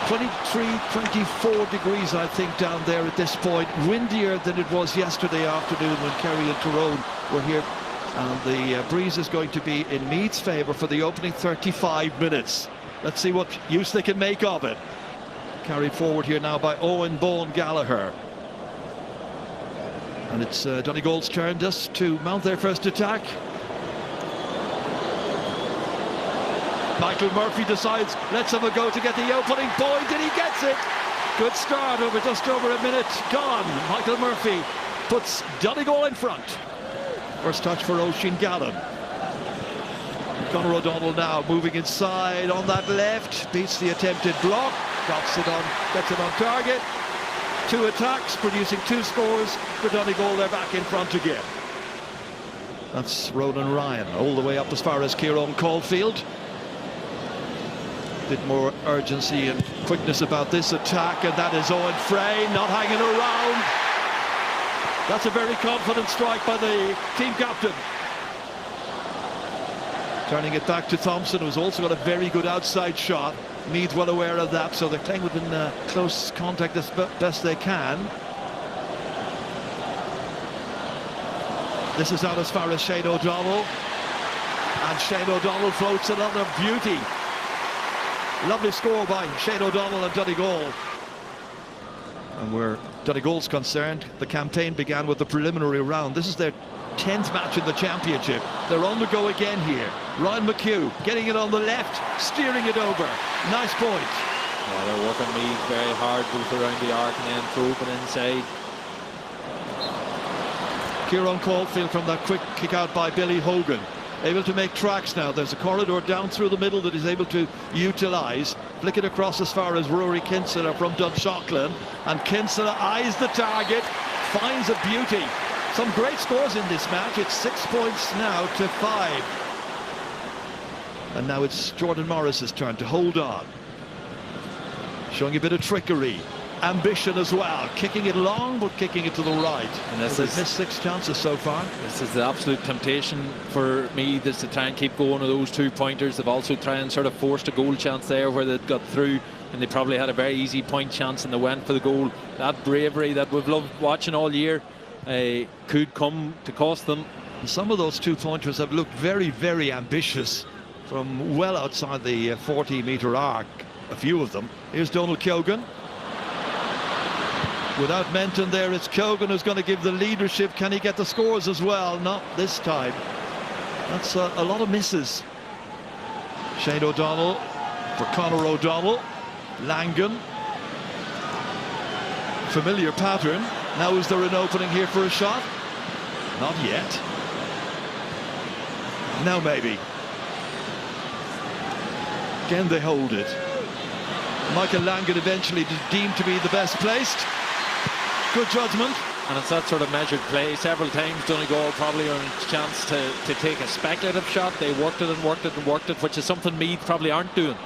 23, 24 degrees, I think, down there at this point. Windier than it was yesterday afternoon when Kerry and Tyrone were here. And the breeze is going to be in Meath's favour for the opening 35 minutes. Let's see what use they can make of it. Carried forward here now by Owen Bone Gallagher. And it's Donegal's turn just to mount their first attack. Michael Murphy decides, let's have a go to get the opening. Boy, did he gets it! Good start over just over a minute gone. Michael Murphy puts Donegal in front. First touch for Oisín Gallen. Conor O'Donnell now moving inside on that left, beats the attempted block, gets it on target. 2 attacks, producing 2 scores for Donegal. They're back in front again. That's Ronan Ryan, all the way up as far as Kieran Caulfield. Bit more urgency and quickness about this attack, and that is Owen Frey not hanging around. That's a very confident strike by the team captain. Turning it back to Thompson, who's also got a very good outside shot. Meath well aware of that, so they're playing within close contact as best they can. This is out as far as Shane O'Donnell, and Shane O'Donnell floats another beauty. Lovely score by Shane O'Donnell and Donegal. And where Donegal's concerned, the campaign began with the preliminary round. This is their 10th match in the championship. They're on the go again here. Ryan McHugh getting it on the left, steering it over. Nice point. Yeah, they're working Meath very hard, both around the arc and then through and inside. Kieran Caulfield from that quick kick out by Billy Hogan. Able to make tracks now. There's a corridor down through the middle that he's able to utilise. Flick it across as far as Rory Kinsella from Dunshaughlin. And Kinsella eyes the target, finds a beauty. Some great scores in this match. It's 6 points now to 5. And now it's Jordan Morris's turn to hold on. Showing a bit of trickery. Ambition as well, kicking it long but kicking it to the right. And they've missed 6 chances so far. This is the absolute temptation for me, is to try and keep going with those 2-pointers. They've also tried and sort of forced a goal chance there where they got through, and they probably had a very easy point chance and they went for the goal. That bravery that we've loved watching all year could come to cost them. And some of those 2-pointers have looked very, very ambitious from well outside the 40-metre arc, a few of them. Here's Donald Keoghan. Without Menton there, it's Keoghan who's going to give the leadership. Can he get the scores as well? Not this time. That's a lot of misses. Shane O'Donnell for Conor O'Donnell. Langan. Familiar pattern. Now is there an opening here for a shot? Not yet. Now maybe. Again they hold it. Michael Langan eventually deemed to be the best placed. Good judgment. And it's that sort of measured play. Several times Donegal probably earned a chance to take a speculative shot. They worked it and worked it and worked it, which is something Meath probably aren't doing.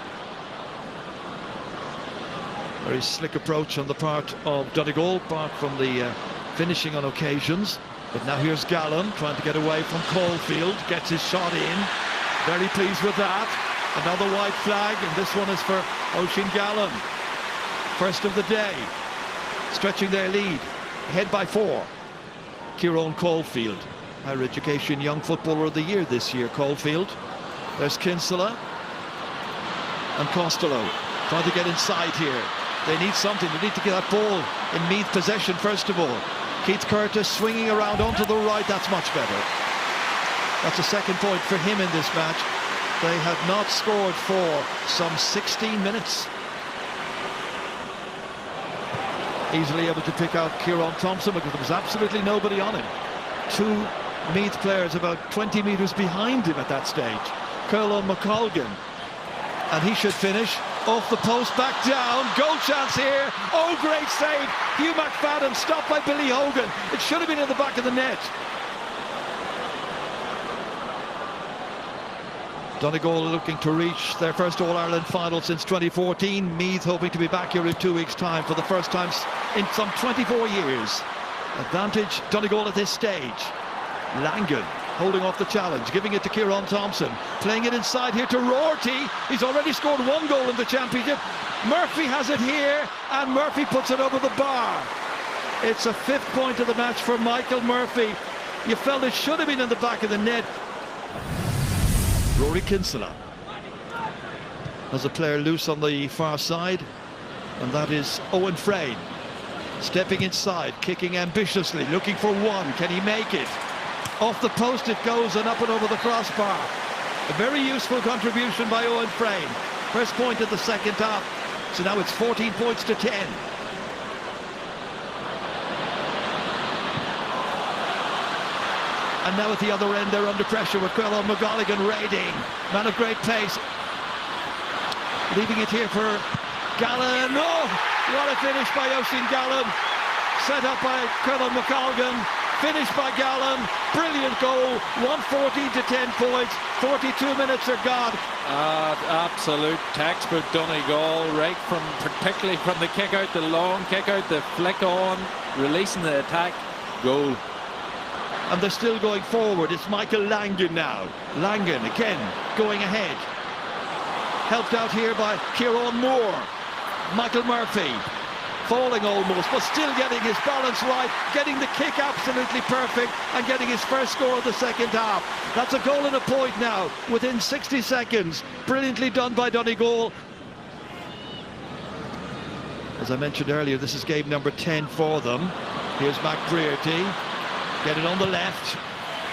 Very slick approach on the part of Donegal, apart from the finishing on occasions. But now here's Gallen trying to get away from Caulfield. Gets his shot in. Very pleased with that. Another white flag, and this one is for Oisín Gallen. First of the day. Stretching their lead, ahead by 4. Kieran Caulfield, Higher Education Young Footballer of the Year this year, Caulfield. There's Kinsella and Costello trying to get inside here. They need something. They need to get that ball in Meath possession first of all. Keith Curtis swinging around onto the right. That's much better. That's a 2nd point for him in this match. They have not scored for some 16 minutes. Easily able to pick out Kieran Thompson because there was absolutely nobody on him. 2 Meath players about 20 metres behind him at that stage. Curlon McColgan, and he should finish off the post, back down. Goal chance here. Oh, great save. Hugh McFadden stopped by Billy Hogan. It should have been in the back of the net. Donegal looking to reach their first All-Ireland final since 2014. Meath hoping to be back here in 2 weeks' time for the first time in some 24 years. Advantage Donegal at this stage. Langan holding off the challenge, giving it to Kieran Thompson, playing it inside here to Rorty. He's already scored 1 goal in the championship. Murphy has it here, and Murphy puts it over the bar. It's a 5th point of the match for Michael Murphy. You felt it should have been in the back of the net. Rory Kinsella has a player loose on the far side, and that is Owen Frayne. Stepping inside, kicking ambitiously, looking for one. Can he make it? Off the post it goes and up and over the crossbar. A very useful contribution by Owen Frayne. First point of the second half. So now it's 14 points to 10. And now at the other end they're under pressure with Quillan McGolligan raiding. Man of great pace. Leaving it here for Gallen. Oh, what a finish by Oisin Gallen. Set up by Quillan McGolligan. Finished by Gallen. Brilliant goal. 114 to 10 points. 42 minutes are gone. Absolute textbook Donegal, right from, particularly from the kick out, the long kick out, the flick on, releasing the attack, goal. And they're still going forward. It's Michael Langan now. Langan again going ahead. Helped out here by Kieran Moore. Michael Murphy falling almost, but still getting his balance right, getting the kick absolutely perfect, and getting his first score of the second half. That's a goal and a point now within 60 seconds. Brilliantly done by Donegal. As I mentioned earlier, this is game number 10 for them. Here's McBrearty. Get it on the left.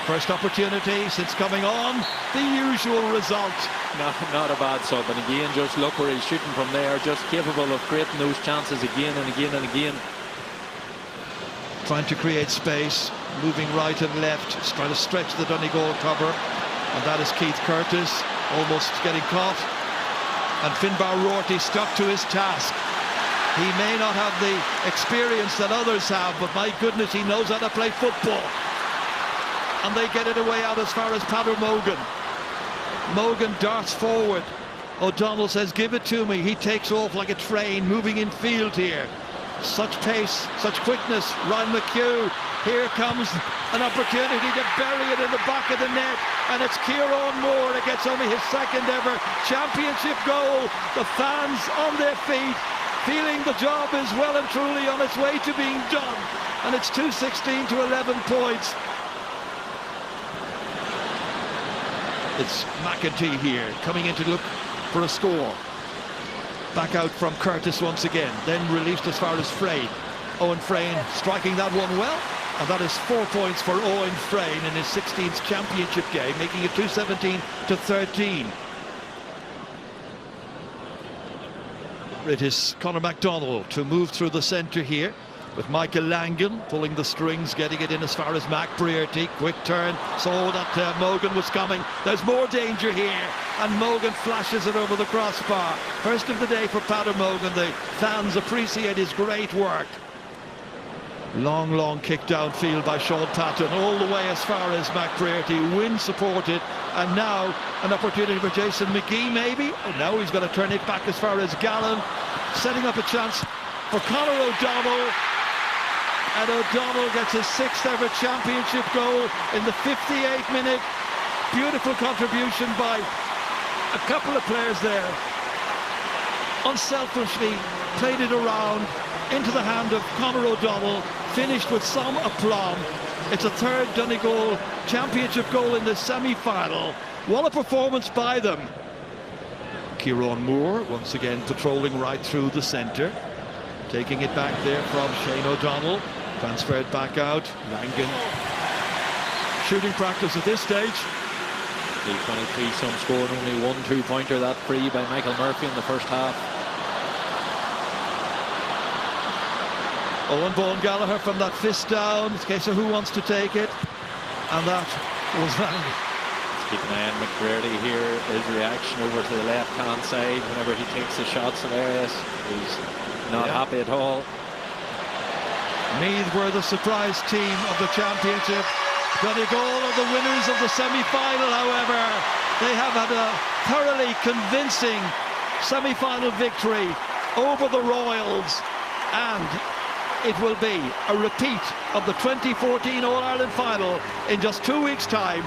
First opportunity since coming on. The usual result. Not a bad sub, and again, just look where he's shooting from there, just capable of creating those chances again and again and again. Trying to create space, moving right and left, trying to stretch the Donegal cover, and that is Keith Curtis, almost getting caught. And Finbar Rorty stuck to his task. He may not have the experience that others have, but my goodness, he knows how to play football. And they get it away out as far as Peadar Mogan. Mogan darts forward. O'Donnell says, give it to me. He takes off like a train, moving in field here. Such pace, such quickness. Ryan McHugh. Here comes an opportunity to bury it in the back of the net. And it's Kieran Moore that gets only his second ever championship goal. The fans on their feet, feeling the job is well and truly on its way to being done. And it's 2-16 to 11 points. It's McEntee here, coming in to look for a score. Back out from Curtis once again, then released as far as Frayne. Owen Frayne striking that one well, and that is 4 points for Owen Frayne in his 16th championship game, making it 2-17 to 13. It is Conor MacDonald to move through the centre here, with Michael Langan pulling the strings, getting it in as far as McBrearty. Quick turn, saw that Mogan was coming. There's more danger here, and Mogan flashes it over the crossbar. First of the day for Peadar Mogan. The fans appreciate his great work. Long kick downfield by Sean Patton, all the way as far as McBrearty. Wind supported, and now an opportunity for Jason McGee maybe. Oh, now he's going to turn it back as far as Gallen, setting up a chance for Conor O'Donnell. And O'Donnell gets his 6th ever championship goal in the 58th minute. Beautiful contribution by a couple of players there. Unselfishly played it around into the hand of Conor O'Donnell, finished with some aplomb. It's a 3rd Donegal championship goal in the semi-final. What a performance by them. Kieran Moore once again patrolling right through the centre, taking it back there from Shane O'Donnell. Transferred back out. Langan. Shooting practice at this stage. The 23 some scoring only 1 2-pointer, that free by Michael Murphy in the first half. Owen Bowen Gallagher from that fist down. It's a case of who wants to take it. And that was Langan. Keep an eye on McBrearty here. His reaction over to the left-hand side whenever he takes the shots in areas. He's not happy at all. Meath were the surprise team of the championship. Donegal are the winners of the semi-final, however. They have had a thoroughly convincing semi-final victory over the Royals. And it will be a repeat of the 2014 All-Ireland final in just 2 weeks' time.